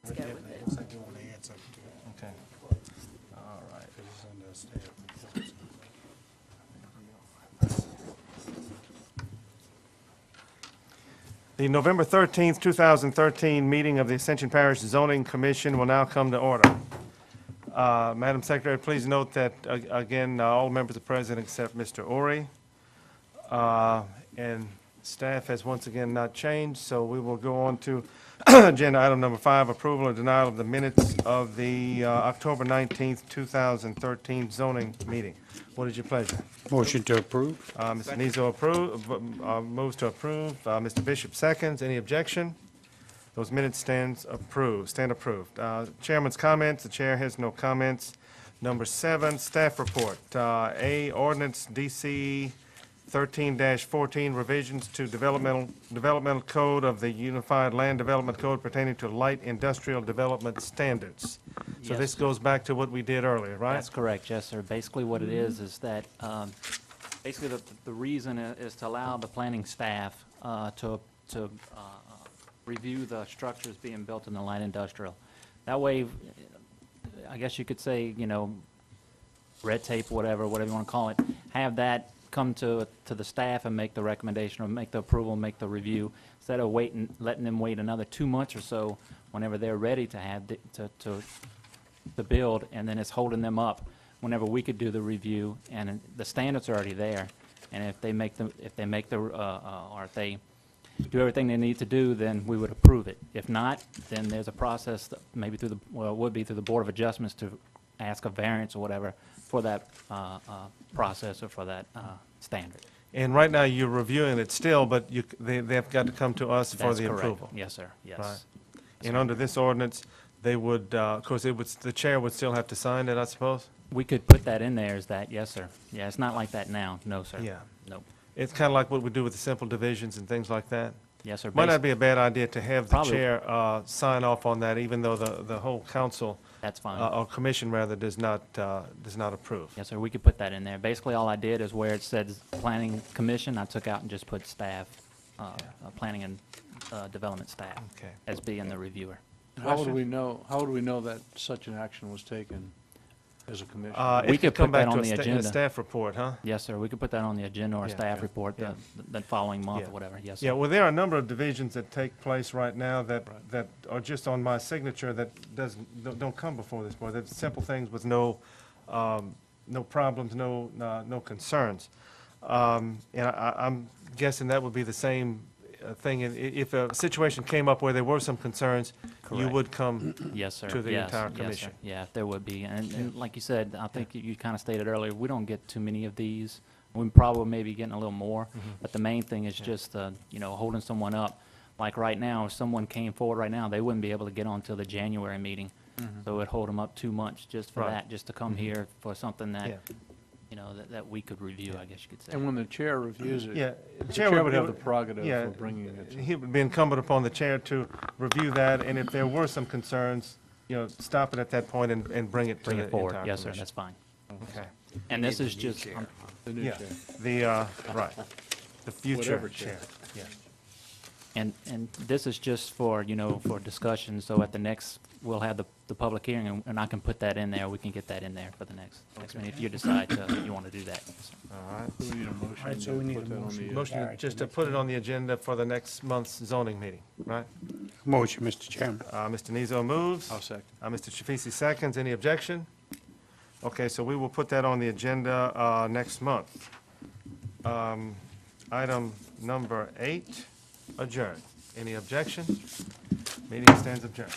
Let's go with it. Looks like you want to add something to it. Okay. All right. 'Cause it's under staff reports. The November 13th, 2013 meeting of the Ascension Parish Zoning Commission will now come to order. Madam Secretary, please note that, again, all members are present except Mr. Ori. And staff has once again not changed, so we will go on to agenda item number 5, approval or denial of the minutes of the October 19th, 2013 zoning meeting. What is your pleasure? Motion to approve. Mr. Nizo moves to approve. Mr. Bishop seconds. Any objection? Those minutes stand approved. Chairman's comments. The chair has no comments. Number 7, staff report. A, ordinance DC 13-14, revisions to developmental code of the Unified Land Development Code pertaining to light industrial development standards. So Yes. this goes back to what we did earlier, right? That's correct, yes, sir. Basically, what it is that, basically, the reason is to allow the planning staff to review the structures being built in the light industrial. That way, I guess you could say, red tape, whatever you want to call it, have that come to the staff and make the recommendation or make the approval, make the review, instead of letting them wait another 2 months or so whenever they're ready to have to build, and then it's holding them up whenever we could do the review, and the standards are already there. And if they do everything they need to do, then we would approve it. If not, then there's a process that maybe it would be through the Board of Adjustments to ask a variance or whatever for that process or for that standard. And right now, you're reviewing it still, but they've got to come to us for That's the correct. approval. Yes, sir, yes. Right. And under this ordinance, they would, of course, the chair would still have to sign it, I suppose? We could put that in there as that, yes, sir. Yeah, it's not like that now, no, sir. Yeah. Nope. It's kind of like what we do with the simple divisions and things like that. Yes, sir. Might not be a bad idea to have the Probably. chair sign off on that, even though the whole council, That's fine. or commission rather, does not approve. Yes, sir, we could put that in there. Basically, all I did is where it says Planning Commission, I took out and just put staff, Planning and Development staff Okay. as being the reviewer. How would we know that such an action was taken as a commission? It We could come put that back to on the in a agenda. staff report, huh? Yes, sir, we could put that on the agenda or a Yeah, staff yeah, report yeah. the following month Yeah. or whatever, yes, Yeah, sir. well, there are a number of divisions that take place right now that are just on my signature that don't come before this board. They're simple things with no problems, no concerns. And I'm guessing that would be the same thing. If a situation came up where there were some concerns, you Correct. would come Yes, sir. to the Yes, entire yes, sir. commission. Yeah, there would be. And like you said, I think you kind of stated earlier, we don't get too many of these. We probably may be getting a little more, Mm-hmm. but the main thing is just, holding someone up. Like right now, if someone came forward right now, they wouldn't be able to get on till the January meeting. So it would hold them up 2 months just for Right. that, just to come here for something Yeah. that, that we could review, I guess you could say. And when the chair reviews it, Yeah. the chair would have the prerogative yeah, for bringing it to. It would be incumbent upon the chair to review that, and if there were some concerns, stop it at that point and bring it to Bring the it forward. entire Yes, sir, commission. that's fine. Okay. And this is just, The new Yeah, chair. right, the future Whatever chair, chair. yeah. and this is just for, for discussion, so at the next, we'll have the public hearing, and I can put that in there, we can get that in there for the next meeting, if you decide you want to do that. All right. So we need a motion right, so to we need put a that on motion. the. Motion All right, just so to put it on the agenda for the next month's zoning meeting, right? Motion, Mr. Chairman. Mr. Nizo moves. I'll second. Mr. Chafisi seconds. Any objection? Okay, so we will put that on the agenda next month. Item number 8, adjourn. Any objection? Meeting stands adjourned.